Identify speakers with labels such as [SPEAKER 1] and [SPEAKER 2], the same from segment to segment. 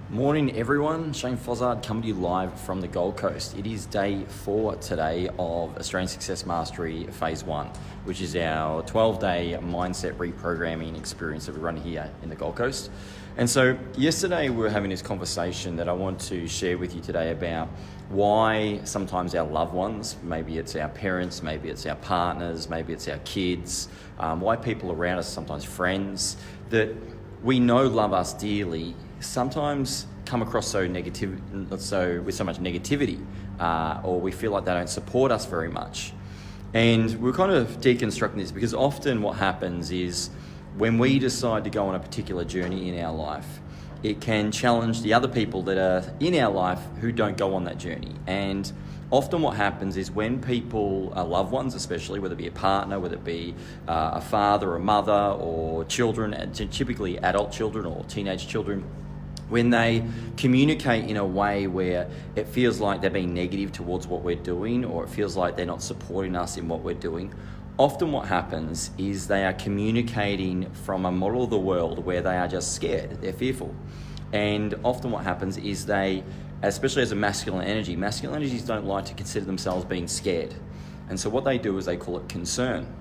[SPEAKER 1] Morning everyone, Shane Fozzard coming to you live from the Gold Coast. It is day 4 today of Australian Success Mastery Phase 1, which is our 12-day mindset reprogramming experience that we run here in the Gold Coast. And so yesterday we were having this conversation that I want to share with you today about why sometimes our loved ones, maybe it's our parents, maybe it's our partners, maybe it's our kids, why people around us, sometimes friends, that we know love us dearly, sometimes come across with so much negativity, or we feel like they don't support us very much. And we're kind of deconstructing this because often what happens is when we decide to go on a particular journey in our life, it can challenge the other people that are in our life who don't go on that journey. And often what happens is when people, loved ones especially, whether it be a partner, whether it be a father or a mother or children, typically adult children or teenage children, when they communicate in a way where it feels like they're being negative towards what we're doing, or it feels like they're not supporting us in what we're doing, often what happens is they are communicating from a model of the world where they are just scared, they're fearful. And often what happens is they, especially as a masculine energies don't like to consider themselves being scared. And so what they do is they call it concern.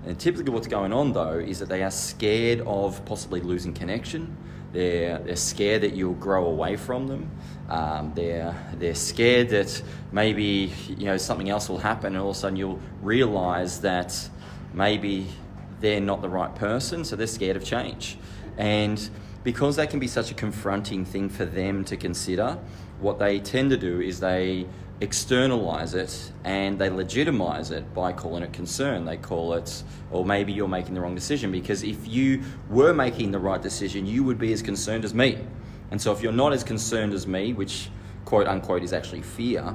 [SPEAKER 1] And typically what's going on though is that they are scared of possibly losing connection. They're scared that you'll grow away from them. They're scared that maybe something else will happen, and all of a sudden you'll realize that maybe they're not the right person, so they're scared of change. And because that can be such a confronting thing for them to consider, what they tend to do is they externalize it and they legitimize it by calling it concern. They call it, or maybe you're making the wrong decision, because if you were making the right decision, you would be as concerned as me. And so if you're not as concerned as me, which quote unquote is actually fear,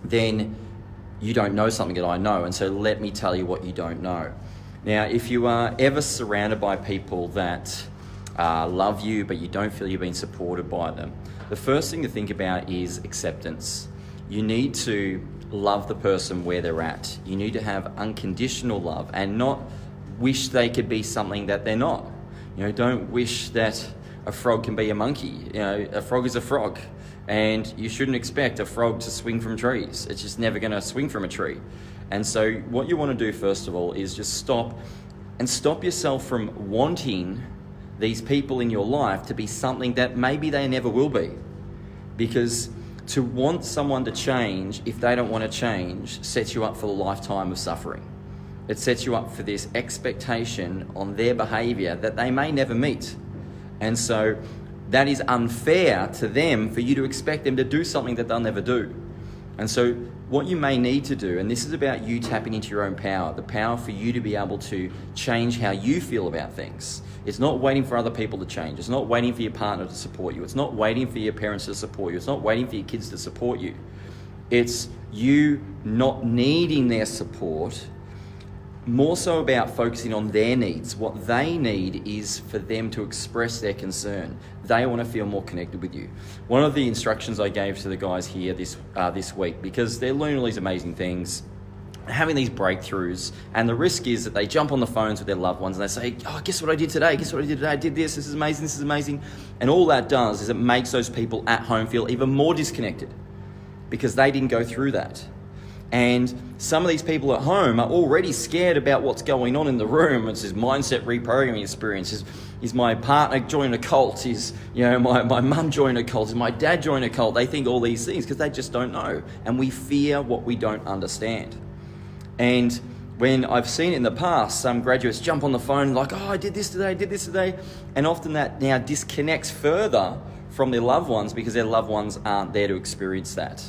[SPEAKER 1] then you don't know something that I know. And so let me tell you what you don't know. Now, if you are ever surrounded by people that love you, but you don't feel you're being supported by them, the first thing to think about is acceptance. You need to love the person where they're at. You need to have unconditional love and not wish they could be something that they're not. Don't wish that a frog can be a monkey. A frog is a frog, and you shouldn't expect a frog to swing from trees. It's just never going to swing from a tree. And so what you want to do first of all is just stop yourself from wanting these people in your life to be something that maybe they never will be. Because to want someone to change, if they don't want to change, sets you up for a lifetime of suffering. It sets you up for this expectation on their behavior that they may never meet. And so that is unfair to them for you to expect them to do something that they'll never do. And so what you may need to do, and this is about you tapping into your own power, the power for you to be able to change how you feel about things. It's not waiting for other people to change. It's not waiting for your partner to support you. It's not waiting for your parents to support you. It's not waiting for your kids to support you. It's you not needing their support, more so about focusing on their needs. What they need is for them to express their concern. They want to feel more connected with you. One of the instructions I gave to the guys here this week, because they're learning all these amazing things, having these breakthroughs, and the risk is that they jump on the phones with their loved ones and they say, guess what I did today? Guess what I did today? I did this is amazing. And all that does is it makes those people at home feel even more disconnected because they didn't go through that. And some of these people at home are already scared about what's going on in the room. It's this mindset reprogramming experience. Is my partner joining a cult? Is my mum joining a cult? Is my dad joining a cult? They think all these things because they just don't know. And we fear what we don't understand. And when I've seen it in the past, some graduates jump on the phone like, I did this today. And often that now disconnects further from their loved ones because their loved ones aren't there to experience that.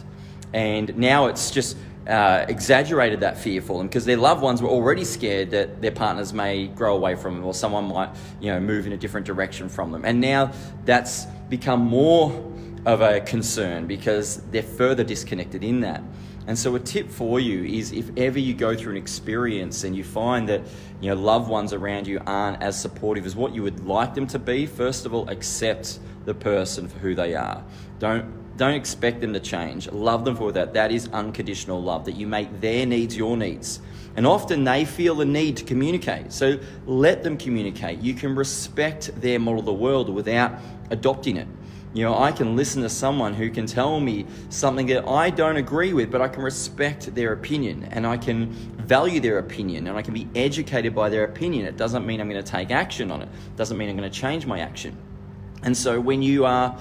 [SPEAKER 1] And now it's just exaggerated that fear for them because their loved ones were already scared that their partners may grow away from them or someone might move in a different direction from them. And now that's become more of a concern because they're further disconnected in that. And so a tip for you is if ever you go through an experience and you find that loved ones around you aren't as supportive as what you would like them to be, first of all, accept the person for who they are. Don't expect them to change. Love them for that. That is unconditional love, that you make their needs your needs. And often they feel the need to communicate. So let them communicate. You can respect their model of the world without adopting it. I can listen to someone who can tell me something that I don't agree with, but I can respect their opinion and I can value their opinion and I can be educated by their opinion. It doesn't mean I'm going to take action on it. It doesn't mean I'm going to change my action. And so when you are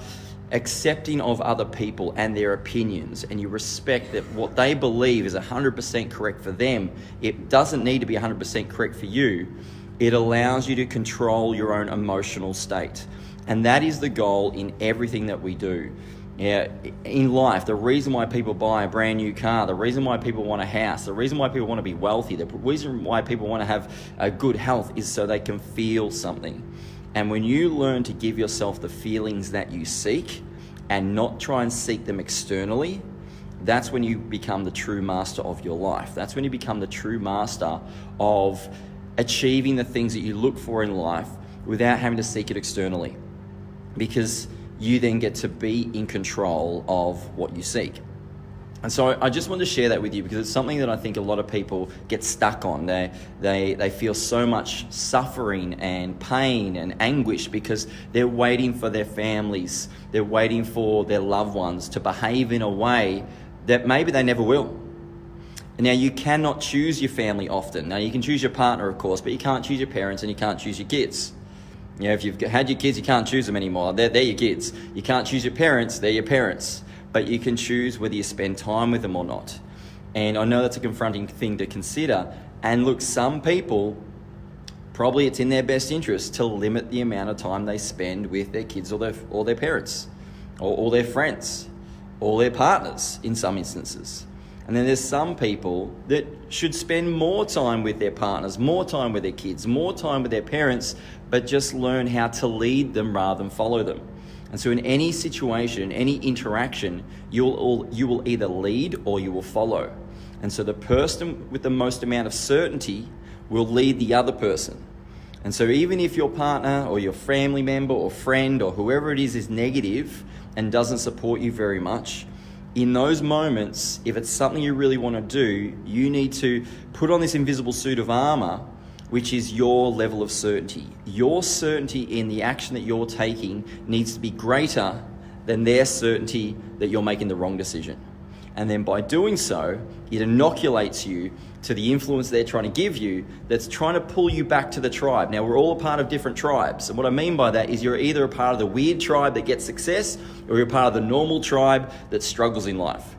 [SPEAKER 1] accepting of other people and their opinions, and you respect that what they believe is 100% correct for them, it doesn't need to be 100% correct for you. It allows you to control your own emotional state. And that is the goal in everything that we do. In life, the reason why people buy a brand new car, the reason why people want a house, the reason why people want to be wealthy, the reason why people want to have a good health is so they can feel something. And when you learn to give yourself the feelings that you seek and not try and seek them externally, that's when you become the true master of your life. That's when you become the true master of achieving the things that you look for in life without having to seek it externally, because you then get to be in control of what you seek. And so I just want to share that with you because it's something that I think a lot of people get stuck on. They feel so much suffering and pain and anguish because they're waiting for their families, they're waiting for their loved ones to behave in a way that maybe they never will. Now, you cannot choose your family often. Now, you can choose your partner, of course, but you can't choose your parents and you can't choose your kids. If you've had your kids, you can't choose them anymore. They're your kids. You can't choose your parents, they're your parents. But you can choose whether you spend time with them or not. And I know that's a confronting thing to consider. And look, some people, probably it's in their best interest to limit the amount of time they spend with their kids or their parents or their friends or their partners in some instances. And then there's some people that should spend more time with their partners, more time with their kids, more time with their parents, but just learn how to lead them rather than follow them. And so in any situation, any interaction, you will either lead or you will follow. And so the person with the most amount of certainty will lead the other person. And so even if your partner or your family member or friend or whoever it is negative and doesn't support you very much, in those moments, if it's something you really want to do, you need to put on this invisible suit of armor, which is your level of certainty. Your certainty in the action that you're taking needs to be greater than their certainty that you're making the wrong decision. And then by doing so, it inoculates you to the influence they're trying to give you that's trying to pull you back to the tribe. Now, we're all a part of different tribes. And what I mean by that is you're either a part of the weird tribe that gets success or you're a part of the normal tribe that struggles in life.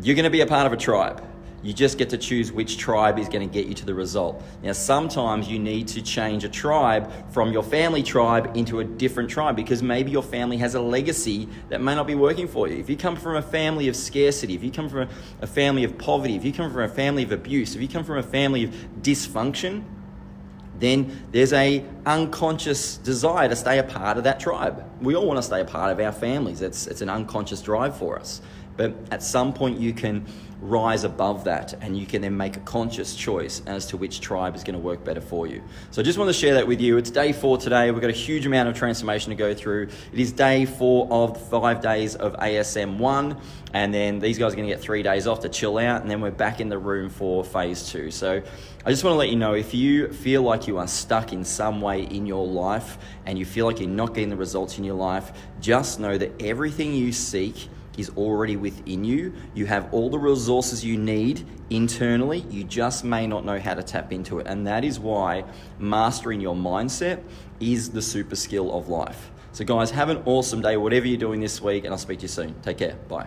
[SPEAKER 1] You're going to be a part of a tribe. You just get to choose which tribe is going to get you to the result. Now, sometimes you need to change a tribe from your family tribe into a different tribe because maybe your family has a legacy that may not be working for you. If you come from a family of scarcity, if you come from a family of poverty, if you come from a family of abuse, if you come from a family of dysfunction, then there's a unconscious desire to stay a part of that tribe. We all want to stay a part of our families. It's an unconscious drive for us. But at some point you can rise above that and you can then make a conscious choice as to which tribe is going to work better for you. So I just want to share that with you. It's day 4 today. We've got a huge amount of transformation to go through. It is day 4 of the 5 days of ASM 1. And then these guys are going to get 3 days off to chill out. And then we're back in the room for phase 2. So I just want to let you know, if you feel like you are stuck in some way in your life and you feel like you're not getting the results in your life, just know that everything you seek is already within you. You have all the resources you need internally. You just may not know how to tap into it. And that is why mastering your mindset is the super skill of life. So guys, have an awesome day, whatever you're doing this week, and I'll speak to you soon. Take care. Bye.